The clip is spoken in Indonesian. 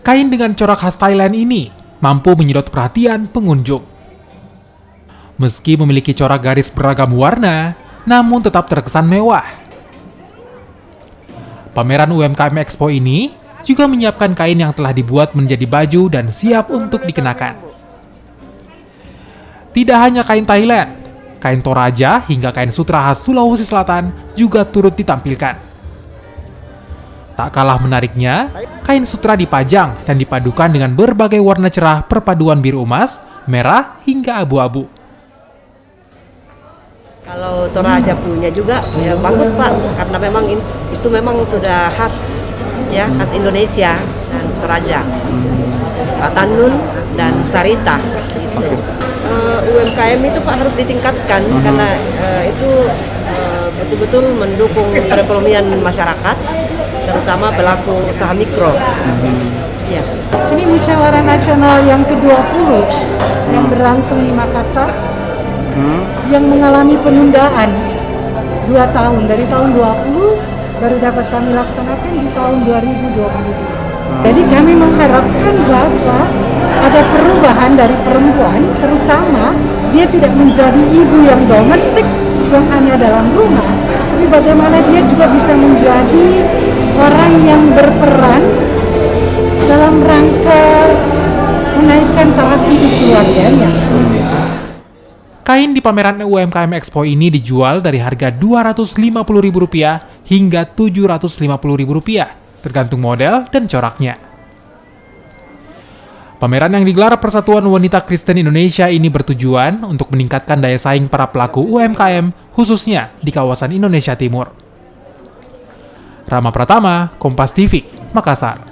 kain dengan corak khas Thailand ini mampu menyedot perhatian pengunjung. Meski memiliki corak garis beragam warna, namun tetap terkesan mewah. Pameran UMKM Expo ini juga menyiapkan kain yang telah dibuat menjadi baju dan siap untuk dikenakan. Tidak hanya kain Thailand, kain Toraja hingga kain sutra khas Sulawesi Selatan juga turut ditampilkan. Tak kalah menariknya, kain sutra dipajang dan dipadukan dengan berbagai warna cerah perpaduan biru emas, merah, hingga abu-abu. Kalau Toraja punya juga ya bagus Pak, karena memang itu memang sudah khas ya, khas Indonesia dan Toraja. Tanun dan Sarita. UMKM itu Pak harus ditingkatkan karena itu betul-betul mendukung perekonomian masyarakat, terutama pelaku usaha mikro. Ya. Ini musyawarah nasional yang ke-20 yang berlangsung di Makassar, yang mengalami penundaan 2 tahun. Dari tahun 20 baru dapat kami laksanakan di tahun 2022. Jadi kami mengharapkan bahwa ada perubahan dari perempuan, terutama dia tidak menjadi ibu yang domestik yang hanya dalam rumah, tapi bagaimana dia juga bisa menjadi orang yang berperan dalam rangka menaikkan taraf hidup keluarganya. Kain di pameran UMKM Expo ini dijual dari harga Rp250.000 hingga Rp750.000, tergantung model dan coraknya. Pameran yang digelar Persatuan Wanita Kristen Indonesia ini bertujuan untuk meningkatkan daya saing para pelaku UMKM, khususnya di kawasan Indonesia Timur. Rama Pratama, Kompas TV, Makassar.